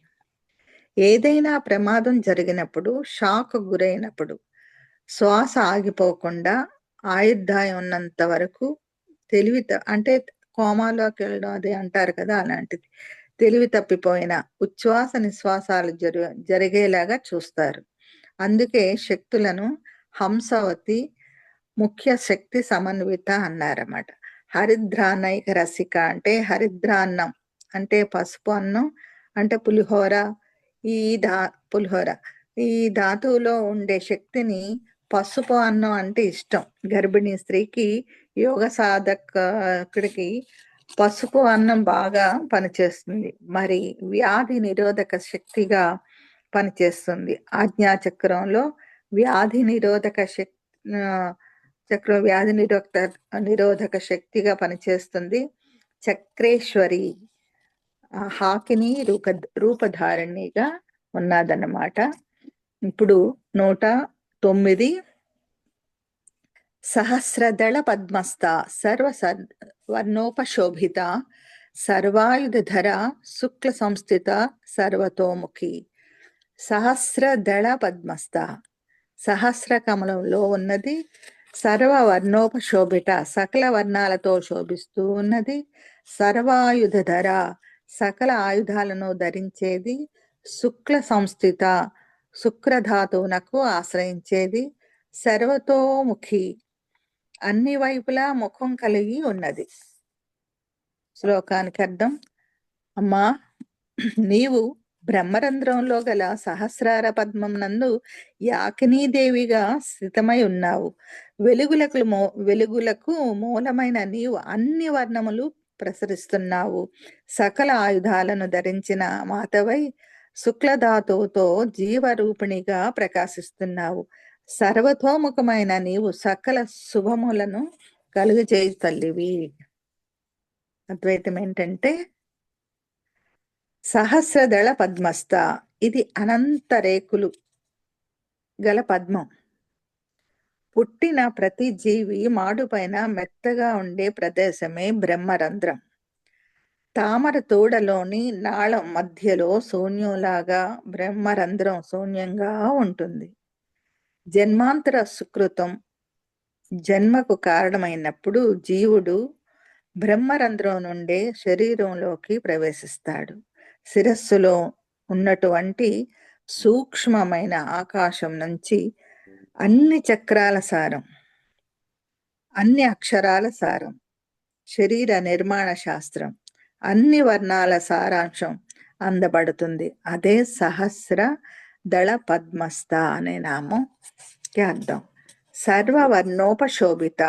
ఏదైనా ప్రమాదం జరిగినప్పుడు, షాక్ గురైనప్పుడు శ్వాస ఆగిపోకుండా ఆయుర్దాయం ఉన్నంత వరకు అంటే కోమాలోకి వెళ్ళడం అది అంటారు కదా, అలాంటిది. తెలివి తప్పిపోయిన ఉచ్ఛ్వాస నిశ్వాసాలు జరిగేలాగా చూస్తారు. అందుకే శక్తులను హంసవతి ముఖ్య శక్తి సమన్విత అన్నారన్నమాట. హరిద్రానైక రసిక అంటే హరిద్రాన్నం అంటే పసుపు అన్నం అంటే పులిహోర. పులిహోర ఈ ధాతువులో ఉండే శక్తిని పసుపు అన్నం అంటే ఇష్టం. గర్భిణీ స్త్రీకి, యోగ సాధకుడికి పసుపు అన్నం బాగా పనిచేస్తుంది. మరి వ్యాధి నిరోధక శక్తిగా పనిచేస్తుంది. ఆజ్ఞాచక్రంలో వ్యాధి నిరోధక చక్రం వ్యాధి నిరోధక శక్తిగా పనిచేస్తుంది. చక్రేశ్వరి హాకిని రూపధారిణిగా ఉన్నదన్నమాట. ఇప్పుడు 109 సహస్రదళ పద్మస్థ వర్ణోపశోభిత సర్వాయుధర శుక్ల సంస్థిత సర్వతోముఖి. సహస్రదళ పద్మస్థ సహస్ర కమలంలో ఉన్నది. సర్వ వర్ణోపశోభిత సకల వర్ణాలతో శోభిస్తూ ఉన్నది. సర్వాయుధర సకల ఆయుధాలను ధరించేది. శుక్ల సంస్థిత శుక్రధాతువునకు ఆశ్రయించేది. సర్వతోముఖి అన్ని వైపులా ముఖం కలిగి ఉన్నది. శ్లోకానికి అర్థం: అమ్మా, నీవు బ్రహ్మరంధ్రంలో గల సహస్రార పద్మం నందు యాకినీదేవిగా స్థితమై ఉన్నావు. వెలుగులకు మూలమైన నీవు అన్ని వర్ణములు ప్రసరిస్తున్నావు. సకల ఆయుధాలను ధరించిన మాతవై శుక్లధాతువుతో జీవరూపిణిగా ప్రకాశిస్తున్నావు. సర్వతోముఖమైన నీవు సకల శుభములను కలుగజేయు తల్లివి. అద్వైతం ఏంటంటే, సహస్రదళ పద్మస్థ, ఇది అనంత రేకులు గల పద్మం. పుట్టిన ప్రతి జీవి మాడుపైన మెత్తగా ఉండే ప్రదేశమే బ్రహ్మరంధ్రం. తామర తోడలోని నాళం మధ్యలో శూన్యంలాగా బ్రహ్మరంధ్రం శూన్యంగా ఉంటుంది. జన్మాంతర సుకృతం జన్మకు కారణమైనప్పుడు జీవుడు బ్రహ్మరంధ్రం నుండే శరీరంలోకి ప్రవేశిస్తాడు. శిరస్సులో ఉన్నటువంటి సూక్ష్మమైన ఆకాశం నుంచి అన్ని చక్రాల సారం, అన్ని అక్షరాల సారం, శరీర నిర్మాణ శాస్త్రం, అన్ని వర్ణాల సారాంశం అందబడుతుంది. అదే సహస్ర దళ పద్మస్థ అనే నామంకి అర్థం. సర్వవర్ణోపశోభిత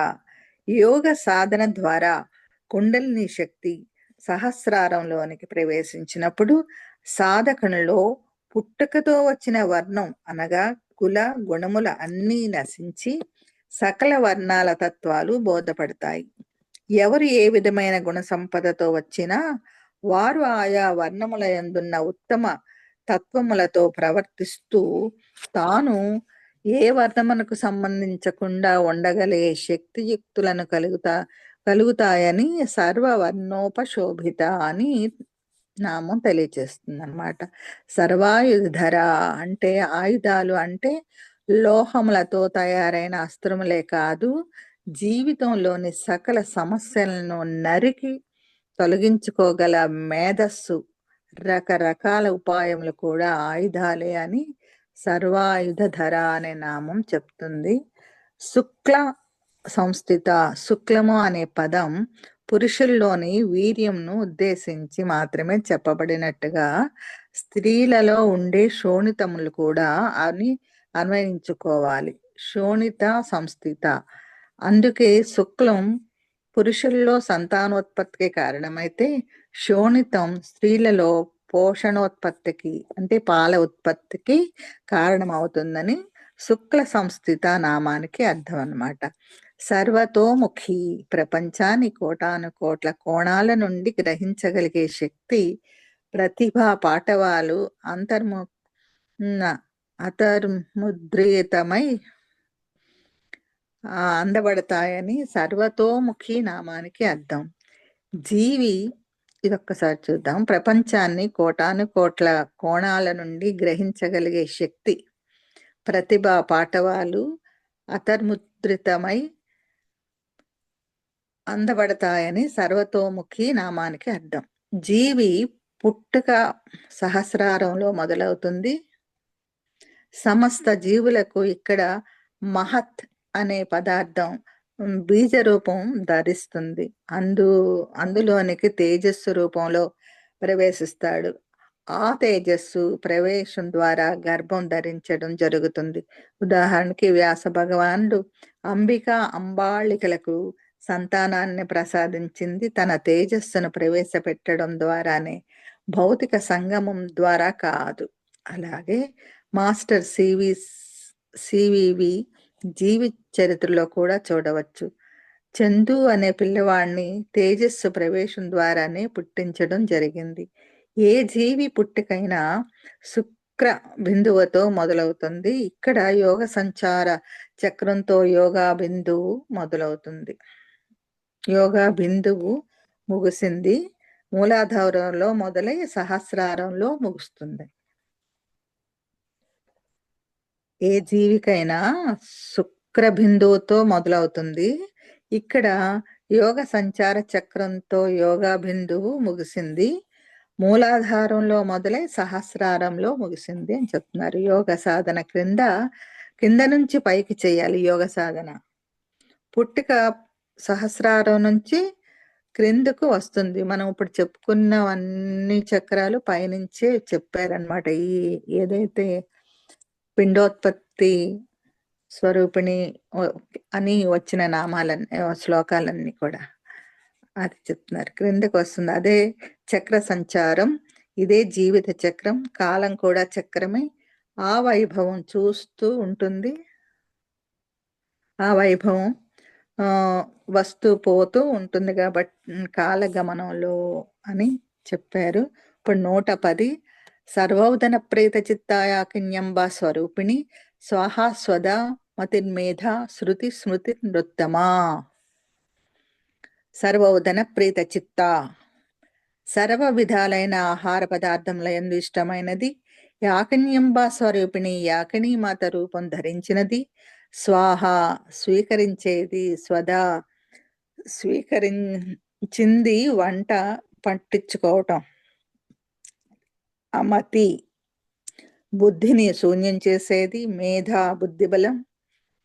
యోగ సాధన ద్వారా కుండలిని శక్తి సహస్రారంలోనికి ప్రవేశించినప్పుడు సాధకునిలో పుట్టుకతో వచ్చిన వర్ణం అనగా కుల గుణముల అన్నీ నశించి సకల వర్ణాల తత్వాలు బోధపడతాయి. ఎవరు ఏ విధమైన గుణ సంపదతో వచ్చినా వారు ఆయా వర్ణముల యందున్న ఉత్తమ తత్వములతో ప్రవర్తిస్తూ తాను ఏ వర్ణమునకు సంబంధించకుండా ఉండగలిగే శక్తియుక్తులను కలుగుతాయని సర్వవర్ణోపశోభిత అని నామం తెలియచేస్తుంది అన్నమాట. సర్వాయుధర అంటే ఆయుధాలు అంటే లోహములతో తయారైన అస్త్రములే కాదు, జీవితంలోని సకల సమస్యలను నరికి తొలగించుకోగల మేధస్సు, రకరకాల ఉపాయములు కూడా ఆయుధాలే అని సర్వాయుధర అనే నామం చెప్తుంది. శుక్ల సంస్థిత, శుక్లము అనే పదం పురుషుల్లోని వీర్యంను ఉద్దేశించి మాత్రమే చెప్పబడినట్టుగా స్త్రీలలో ఉండే శోణితములు కూడా అని అన్వయించుకోవాలి. శోణిత సంస్థిత, అందుకే శుక్లం పురుషుల్లో సంతానోత్పత్తికి కారణమైతే శోణితం స్త్రీలలో పోషణోత్పత్తికి అంటే పాల ఉత్పత్తికి కారణమవుతుందని శుక్ల సంస్థిత నామానికి అర్థం అన్నమాట. సర్వతోముఖి, ప్రపంచాన్ని కోటాను కోట్ల కోణాల నుండి గ్రహించగలిగే శక్తి, ప్రతిభ, పాటవాలు అంతర్ముద్రితమై అందబడతాయని సర్వతోముఖి నామానికి అర్థం. జీవి, ఇదొక్కసారి చూద్దాం. ప్రపంచాన్ని కోటాను కోట్ల కోణాల నుండి గ్రహించగలిగే శక్తి, ప్రతిభ, పాటవాలు అంతర్ముద్రితమై అందబడతాయని సర్వతోముఖి నామానికి అర్థం. జీవి పుట్టుక సహస్రారంలో మొదలవుతుంది. సమస్త జీవులకు ఇక్కడ మహత్ అనే పదార్థం బీజ రూపం ధరిస్తుంది. అందులోనికి తేజస్సు రూపంలో ప్రవేశిస్తాడు. ఆ తేజస్సు ప్రవేశం ద్వారా గర్భం ధరించడం జరుగుతుంది. ఉదాహరణకి వ్యాస భగవానుడు అంబిక అంబాళికలకు సంతానాన్ని ప్రసాదించింది తన తేజస్సును ప్రవేశపెట్టడం ద్వారానే, భౌతిక సంగమం ద్వారా కాదు. అలాగే మాస్టర్ సివివి జీవిత చరిత్రలో కూడా చూడవచ్చు. చందు అనే పిల్లవాడిని తేజస్సు ప్రవేశం ద్వారానే పుట్టించడం జరిగింది. ఏ జీవి పుట్టుకైనా శుక్ర బిందువుతో మొదలవుతుంది. ఇక్కడ యోగ సంచార చక్రంతో యోగా బిందువు మొదలవుతుంది. యోగా బిందువు ముగిసింది. మూలాధారంలో మొదలై సహస్రారంలో ముగుస్తుంది. ఏ జీవికైనా శుక్ర బిందువుతో మొదలవుతుంది. ఇక్కడ యోగ సంచార చక్రంతో యోగా బిందువు ముగిసింది. మూలాధారంలో మొదలై సహస్రారంలో ముగిసింది అని చెప్తున్నారు. యోగ సాధన కింద నుంచి పైకి చేయాలి. యోగ సాధన పుట్టుక సహస్రారం నుంచి క్రిందకు వస్తుంది. మనం ఇప్పుడు చెప్పుకున్నవన్నీ చక్రాలు పైనుంచే చెప్పారనమాట. ఏదైతే పిండోత్పత్తి స్వరూపిణి అని వచ్చిన నామాలన్నీ శ్లోకాలన్నీ కూడా అది చెప్తున్నారు. క్రిందకు వస్తుంది. అదే చక్ర సంచారం. ఇదే జీవిత చక్రం. కాలం కూడా చక్రమే. ఆ వైభవం చూస్తూ ఉంటుంది. ఆ వైభవం వస్తూ పోతూ ఉంటుంది కాబట్టి కాలగమనంలో అని చెప్పారు. ఇప్పుడు 110 సర్వోదన ప్రేత చిత్తాయాకిన్యంబా స్వరూపిణి స్వాహా స్వదా మతిర్మేధ శృతి స్మృతి నృత్తమా. సర్వోదన ప్రీత చిత్త, సర్వ విధాలైన ఆహార పదార్థముల యందు ఇష్టమైనది. యాకన్యంబా స్వరూపిణి, యాకిని మాత రూపం ధరించినది. స్వాహ స్వీకరించేది, స్వదా స్వీకరించింది, వంట పట్టించుకోవటం. అమతి బుద్ధిని శూన్యం చేసేది. మేధ బుద్ధిబలం.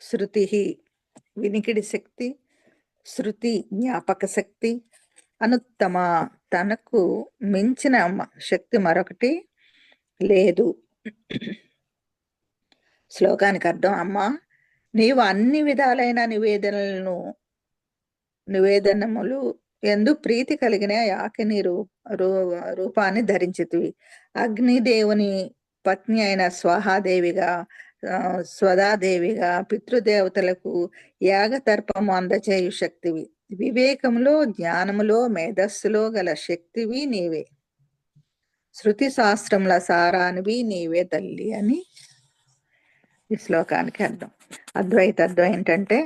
శృతి వినికిడి శక్తి. శృతి జ్ఞాపక శక్తి. అనుత్తమ తనకు మించిన శక్తి మరొకటి లేదు. శ్లోకానికి అర్థం. అమ్మా, నీవు అన్ని విధాలైన నివేదనములు ఎందు ప్రీతి కలిగిన యాకిని రూపాన్ని ధరించితివి. అగ్నిదేవుని పత్ని అయిన స్వాహాదేవిగా, స్వదాదేవిగా పితృదేవతలకు యాగతర్పము అందచేయు శక్తివి. వివేకములో, జ్ఞానములో, మేధస్సులో గల శక్తివి నీవే. శృతి శాస్త్రముల సారానివి నీవే తల్లి అని ఈ శ్లోకానికి అర్థం. అద్వైతం ఏంటంటే,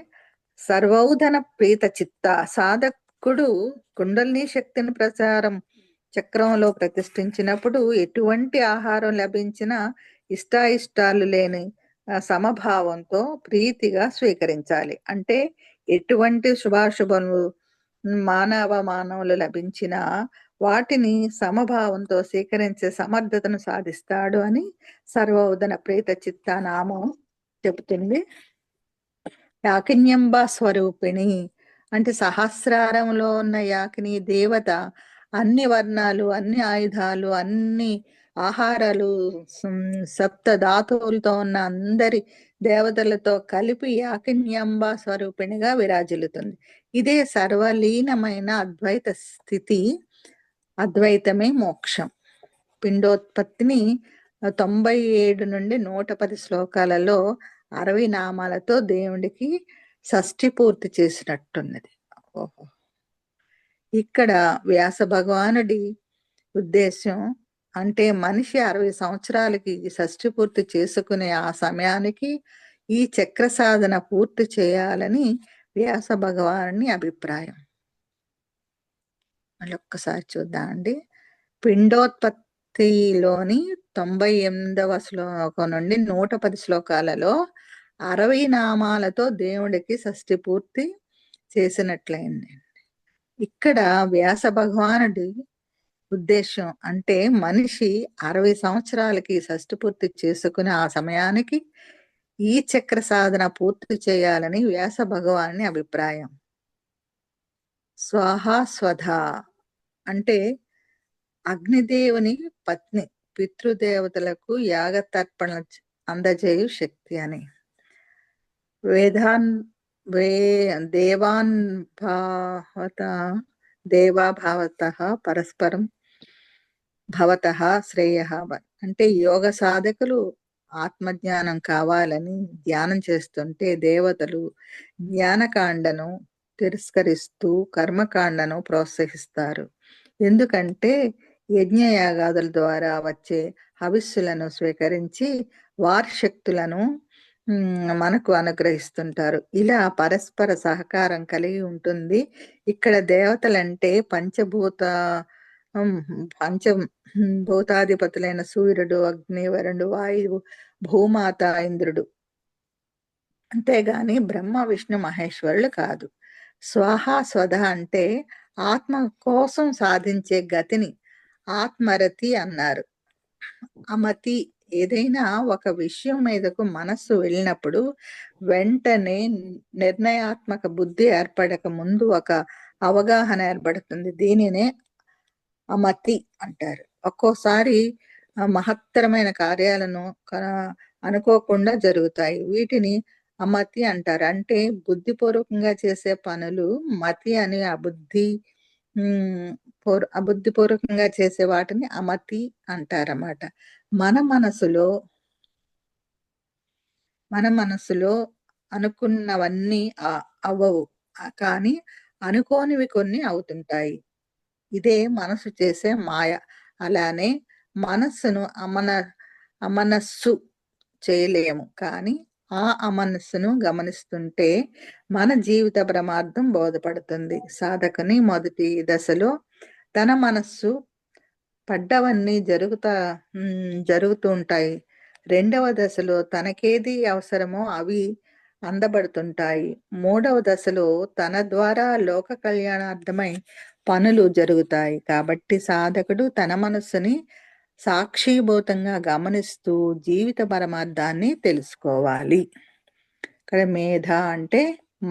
సర్వౌధన ప్రీత చిత్త సాధకుడు కుండలిని శక్తిని ప్రచారం చక్రంలో ప్రతిష్ఠించినప్పుడు ఎటువంటి ఆహారం లభించినా ఇష్టాయిష్టాలు లేని సమభావంతో ప్రీతిగా స్వీకరించాలి. అంటే ఎటువంటి శుభాశుభములు మానవులు లభించినా వాటిని సమభావంతో స్వీకరించే సమర్థతను సాధిస్తాడు అని సర్వోదన ప్రీత చిత్త నామం చెబుతుంది. యాకిన్యంబా స్వరూపిణి అంటే సహస్రారంలో ఉన్న యాకిని దేవత అన్ని వర్ణాలు, అన్ని ఆయుధాలు, అన్ని ఆహారాలు, సప్త ధాతువులతో ఉన్న అందరి దేవతలతో కలిపి యాకిన్యంబా స్వరూపిణిగా విరాజిల్లుతుంది. ఇదే సర్వలీనమైన అద్వైత స్థితి. అద్వైతమే మోక్షం. పిండోత్పత్తిని 97 నుండి 110 శ్లోకాలలో 60 నామాలతో దేవుడికి షష్ఠి పూర్తి చేసినట్టున్నది. ఓహో, ఇక్కడ వ్యాస భగవానుడి ఉద్దేశం అంటే మనిషి 60 సంవత్సరాలకి షష్ఠి పూర్తి చేసుకునే ఆ సమయానికి ఈ చక్ర సాధన పూర్తి చేయాలని వ్యాస భగవానుని అభిప్రాయం. మళ్ళీ ఒక్కసారి చూద్దామండి. పిండోత్పత్తిలోని 98వ శ్లోకం నుండి 110 శ్లోకాలలో 60 నామాలతో దేవుడికి షష్ఠి పూర్తి చేసినట్లయింది. ఇక్కడ వ్యాస భగవానుడి ఉద్దేశం అంటే మనిషి 60 సంవత్సరాలకి షష్ఠి పూర్తి చేసుకుని ఆ సమయానికి ఈ చక్ర సాధన పూర్తి చేయాలని వ్యాస భగవానుని అభిప్రాయం. స్వాహా స్వధా అంటే అగ్నిదేవుని పత్ని, పితృదేవతలకు యాగతర్పణ అందజేయు శక్తి అని. వే దేవాన్ భావత దేవా భావతః పరస్పరం భవతః శ్రేయః అంటే యోగ సాధకులు ఆత్మజ్ఞానం కావాలని ధ్యానం చేస్తుంటే దేవతలు జ్ఞానకాండను తిరస్కరిస్తూ కర్మకాండను ప్రోత్సహిస్తారు. ఎందుకంటే యజ్ఞయాగాదుల ద్వారా వచ్చే హవిస్సులను స్వీకరించి వారి శక్తులను మనకు అనుగ్రహిస్తుంటారు. ఇలా పరస్పర సహకారం కలిగి ఉంటుంది. ఇక్కడ దేవతలంటే పంచభూత హ్మ్. పంచ భూతాధిపతులైన సూర్యుడు, అగ్ని, వరుణుడు, వాయువు, భూమాత, ఇంద్రుడు. అంతేగాని బ్రహ్మ, విష్ణు, మహేశ్వరులు కాదు. స్వాహ, స్వధ అంటే ఆత్మ కోసం సాధించే గతిని ఆత్మరతి అన్నారు. అమతి ఏదైనా ఒక విషయం మీదకు మనస్సు వెళ్ళినప్పుడు వెంటనే నిర్ణయాత్మక బుద్ధి ఏర్పడక ముందు ఒక అవగాహన ఏర్పడుతుంది. దీనినే అమతి అంటారు. ఒక్కోసారి మహత్తరమైన కార్యాలను అనుకోకుండా జరుగుతాయి. వీటిని అమతి అంటారు. అంటే బుద్ధిపూర్వకంగా చేసే పనులు మతి అని అబుద్ధిపూర్వకంగా చేసే వాటిని అమతి అంటారన్నమాట. మన మనసులో మన మనసులో అనుకున్నవన్నీ అవ్వవు. కానీ అనుకోనివి కొన్ని అవుతుంటాయి. ఇదే మనసు చేసే మాయ. అలానే మనస్సును అమనస్సు చేయలేము. కానీ ఆ అమనస్సును గమనిస్తుంటే మన జీవిత ప్రమార్థం బోధపడుతుంది. సాధకుని మొదటి దశలో తన మనస్సు పడ్డవన్నీ జరుగుతూ ఉంటాయి. రెండవ దశలో తనకేది అవసరమో అవి అందబడుతుంటాయి. మూడవ దశలో తన ద్వారా లోక కళ్యాణార్థమై పనులు జరుగుతాయి. కాబట్టి సాధకుడు తన మనస్సుని సాక్షిభూతంగా గమనిస్తూ జీవిత పరమార్థాన్ని తెలుసుకోవాలి. ఇక్కడ మేధ అంటే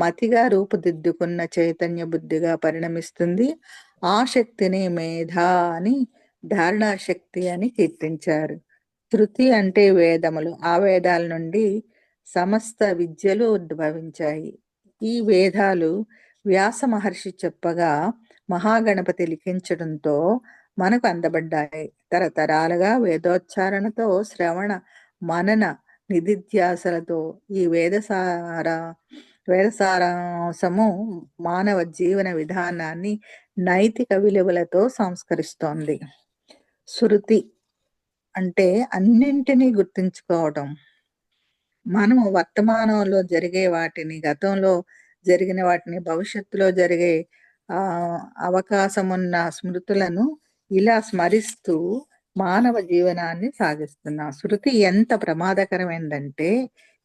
మతిగా రూపుదిద్దుకున్న చైతన్య బుద్ధిగా పరిణమిస్తుంది. ఆ శక్తిని మేధ అని ధారణా శక్తి అని కీర్తించారు. శృతి అంటే వేదములు. ఆ వేదాల నుండి సమస్త విద్యలు ఉద్భవించాయి. ఈ వేదాలు వ్యాస మహర్షి చెప్పగా మహాగణపతి లిఖించడంతో మనకు అందబడ్డాయి. తరతరాలుగా వేదోచ్చారణతో శ్రవణ మనన నిధిధ్యాసలతో ఈ వేదసారాంశము మానవ జీవన విధానాన్ని నైతిక విలువలతో సంస్కరిస్తోంది. శృతి అంటే అన్నింటినీ గుర్తుంచుకోవడం. మనము వర్తమానంలో జరిగే వాటిని, గతంలో జరిగిన వాటిని, భవిష్యత్తులో జరిగే అవకాశమున్న స్మృతులను ఇలా స్మరిస్తూ మానవ జీవనాన్ని సాగిస్తున్నాం. శృతి ఎంత ప్రమాదకరమైందంటే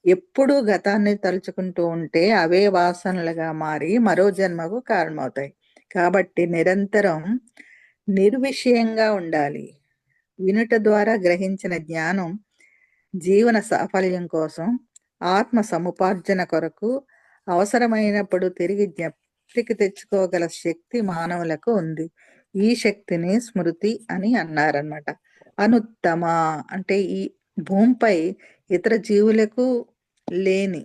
ఎప్పుడూ గతాన్ని తలుచుకుంటూ ఉంటే అవే వాసనలుగా మారి మరో జన్మకు కారణమవుతాయి. కాబట్టి నిరంతరం నిర్విషయంగా ఉండాలి. వినుట ద్వారా గ్రహించిన జ్ఞానం జీవన సాఫల్యం కోసం, ఆత్మ సముపార్జన కొరకు అవసరమైనప్పుడు తిరిగి జ్ఞప్తికి తెచ్చుకోగల శక్తి మానవులకు ఉంది. ఈ శక్తిని స్మృతి అని అన్నారన్నమాట. అనుత్తమ అంటే ఈ భూమిపై ఇతర జీవులకు లేని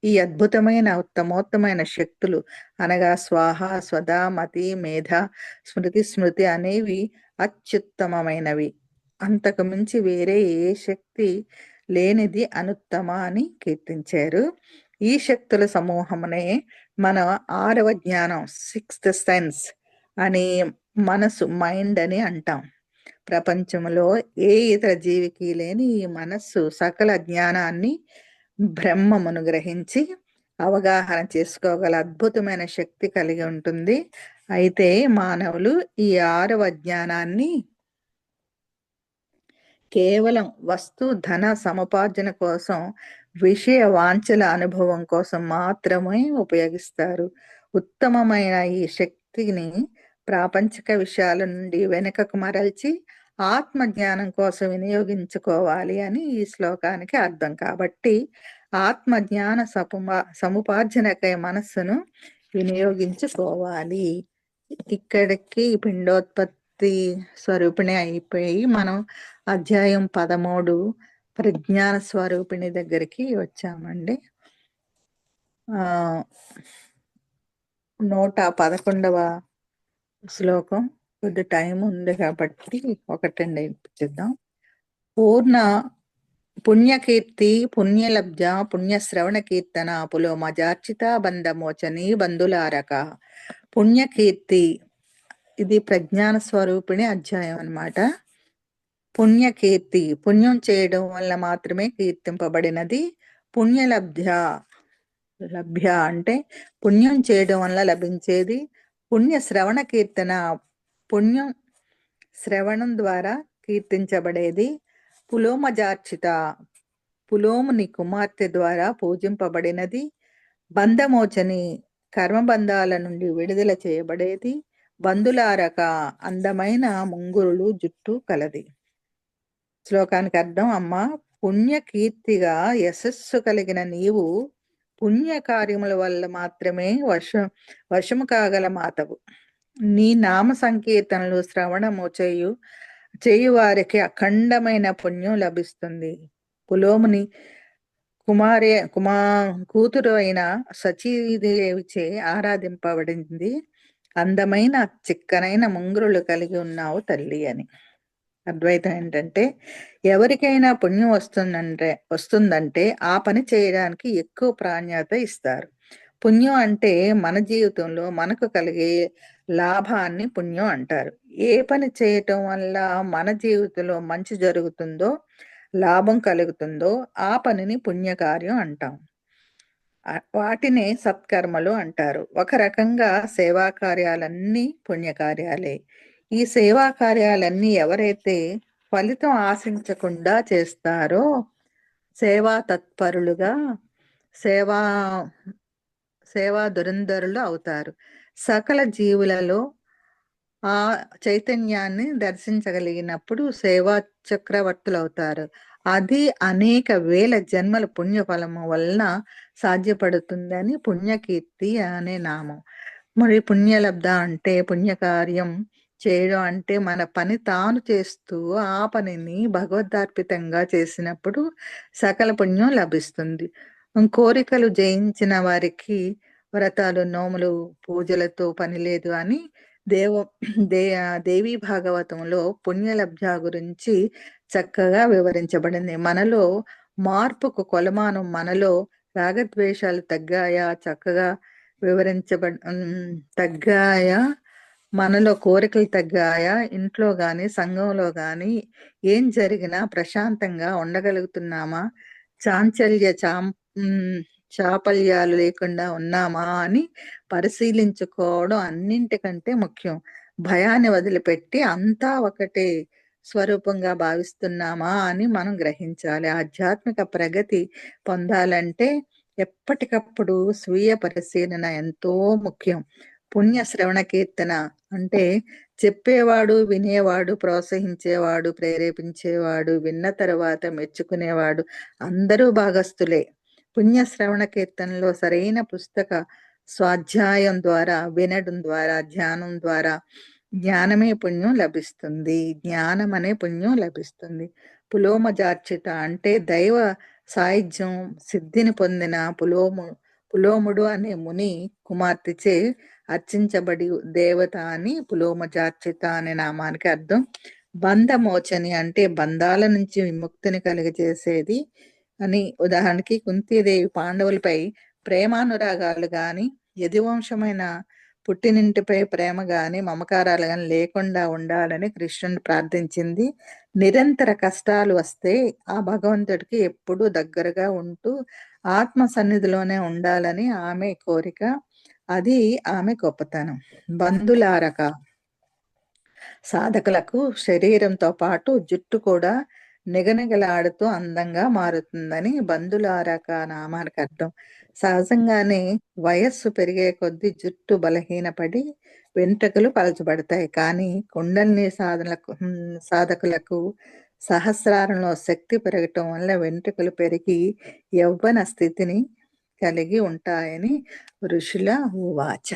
ఈ అద్భుతమైన ఉత్తమోత్తమైన శక్తులు అనగా స్వాహ, స్వధ, మతి, మేధ, స్మృతి అనేవి అత్యుత్తమమైనవి. అంతకు మించి వేరే ఏ శక్తి లేనిది అనుత్తమ అని కీర్తించారు. ఈ శక్తుల సమూహమునే మన 6వ జ్ఞానం, 6th సెన్స్ అని మనసు, మైండ్ అని అంటాం. ప్రపంచంలో ఏ ఇతర జీవికి లేని ఈ మనస్సు సకల జ్ఞానాన్ని, బ్రహ్మమును గ్రహించి అవగాహన చేసుకోగల అద్భుతమైన శక్తి కలిగి ఉంటుంది. అయితే మానవులు ఈ 6వ జ్ఞానాన్ని కేవలం వస్తు ధన సముపార్జన కోసం, విషయ వాంఛల అనుభవం కోసం మాత్రమే ఉపయోగిస్తారు. ఉత్తమమైన ఈ శక్తిని ప్రాపంచిక విషయాల నుండి వెనుకకు మరల్చి ఆత్మజ్ఞానం కోసం వినియోగించుకోవాలి అని ఈ శ్లోకానికి అర్థం. కాబట్టి ఆత్మజ్ఞాన సముపార్జనకై మనస్సును వినియోగించుకోవాలి. ఇక్కడికి పిండోత్పత్తి స్వరూపిణి అయిపోయి మనం అధ్యాయం 13 ప్రజ్ఞాన స్వరూపిణి దగ్గరికి వచ్చామండి. ఆ 111వ శ్లోకం. కొద్ది టైం ఉంది కాబట్టి ఒకటండి ఇప్పించేద్దాం. పూర్ణ పుణ్యకీర్తి పుణ్యలబ్జ పుణ్యశ్రవణ కీర్తన పులోమజార్చిత బంధమోచని బంధులారక. పుణ్యకీర్తి ఇది ప్రజ్ఞాన స్వరూపిణి అధ్యాయం అన్నమాట. పుణ్యకీర్తి పుణ్యం చేయడం వల్ల మాత్రమే కీర్తింపబడినది. పుణ్యలబ్ధ్య లభ్య అంటే పుణ్యం చేయడం వల్ల లభించేది. పుణ్య శ్రవణ కీర్తన పుణ్యం శ్రవణం ద్వారా కీర్తించబడేది. పులోమజార్చిత పులోముని కుమార్తె ద్వారా పూజింపబడినది. బంధమోచని కర్మబంధాల నుండి విడుదల చేయబడేది. బంధులారక అందమైన ముంగురులు జుట్టు కలది. శ్లోకానికి అర్థం: అమ్మ, పుణ్యకీర్తిగా యశస్సు కలిగిన నీవు పుణ్యకార్యముల వల్ల మాత్రమే వశము కాగల మాతవు. నీ నామ సంకీర్తనలు శ్రవణము చేయు వారికి అఖండమైన పుణ్యం లభిస్తుంది. పులోముని కూతురు అయిన సచీదేవిచే ఆరాధింపబడింది. అందమైన చిక్కనైన ముంగురులు కలిగి ఉన్నావు తల్లి అని. అద్వైతం ఏంటంటే, ఎవరికైనా పుణ్యం వస్తుందంటే ఆ పని చేయడానికి ఎక్కువ ప్రాధాన్యత ఇస్తారు. పుణ్యం అంటే మన జీవితంలో మనకు కలిగే లాభాన్ని పుణ్యం అంటారు. ఏ పని చేయటం వల్ల మన జీవితంలో మంచి జరుగుతుందో, లాభం కలుగుతుందో ఆ పనిని పుణ్యకార్యం అంటాం. వాటినే సత్కర్మలు అంటారు. ఒక రకంగా సేవా కార్యాలన్నీ పుణ్యకార్యాలే. ఈ సేవా కార్యాలన్నీ ఎవరైతే ఫలితం ఆశించకుండా చేస్తారో సేవా తత్పరులుగా సేవా దురంధరులు అవుతారు. సకల జీవులలో ఆ చైతన్యాన్ని దర్శించగలిగినప్పుడు సేవా చక్రవర్తులు అవుతారు. అది అనేక వేల జన్మల పుణ్యఫలము వలన సాధ్యపడుతుందని పుణ్యకీర్తి అనే నామం. మరి పుణ్యలబ్ధ అంటే పుణ్యకార్యం చేయడం అంటే మన పని తాను చేస్తూ ఆ పనిని భగవద్ధార్పితంగా చేసినప్పుడు సకల పుణ్యం లభిస్తుంది. కోరికలు జయించిన వారికి వ్రతాలు, నోములు, పూజలతో పని లేదు అని దేవీ భాగవతంలో పుణ్యలబ్ధ గురించి చక్కగా వివరించబడింది. మనలో మార్పుకు కొలమానం మనలో రాగద్వేషాలు తగ్గాయా, చక్కగా తగ్గాయా, మనలో కోరికలు తగ్గాయా, ఇంట్లో గాని సంఘంలో గాని ఏం జరిగినా ప్రశాంతంగా ఉండగలుగుతున్నామా, చాపల్యాలు లేకుండా ఉన్నామా అని పరిశీలించుకోవడం అన్నింటికంటే ముఖ్యం. భయాన్ని వదిలిపెట్టి అంతా ఒకటే స్వరూపంగా భావిస్తున్నామా అని మనం గ్రహించాలి. ఆధ్యాత్మిక ప్రగతి పొందాలంటే ఎప్పటికప్పుడు స్వీయ పరిశీలన ఎంతో ముఖ్యం. పుణ్య శ్రవణ కీర్తన అంటే చెప్పేవాడు, వినేవాడు, ప్రోత్సహించేవాడు, ప్రేరేపించేవాడు, విన్న తర్వాత మెచ్చుకునేవాడు అందరూ భాగస్థులే. పుణ్య శ్రవణ కీర్తనలో సరైన పుస్తక స్వాధ్యాయం ద్వారా, వినడం ద్వారా, ధ్యానం ద్వారా జ్ఞానమే పుణ్యం లభిస్తుంది. జ్ఞానం అనే పుణ్యం లభిస్తుంది. పులోమజార్చిత అంటే దైవ సాయుధ్యం సిద్ధిని పొందిన పులోముడు అనే ముని కుమార్తెచే అర్చించబడి దేవత అని పులోమజార్చిత అనే నామానికి అర్థం. బంధమోచని అంటే బంధాల నుంచి విముక్తిని కలిగజేసేది అని. ఉదాహరణకి కుంతీదేవి పాండవులపై ప్రేమానురాగాలు గాని, యదువంశమైన పుట్టినింటిపై ప్రేమ గాని, మమకారాలు గాని లేకుండా ఉండాలని కృష్ణుని ప్రార్థించింది. నిరంతర కష్టాలు వస్తే ఆ భగవంతుడికి ఎప్పుడూ దగ్గరగా ఉంటూ ఆత్మ సన్నిధిలోనే ఉండాలని ఆమె కోరిక. అది ఆమె గొప్పతనం. బంధులారక సాధకులకు శరీరంతో పాటు జుట్టు కూడా నిగనిగలాడుతూ అందంగా మారుతుందని బంధులారక నామానికి అర్థం. సహజంగానే వయస్సు పెరిగే కొద్దీ జుట్టు బలహీనపడి వెంట్రుకలు పలచబడతాయి. కానీ కుండలిని సాధకులకు సహస్రారంలో శక్తి పెరగటం వల్ల వెంట్రుకలు పెరిగి యవ్వన స్థితిని కలిగి ఉంటాయని ఋషుల ఉవాచ.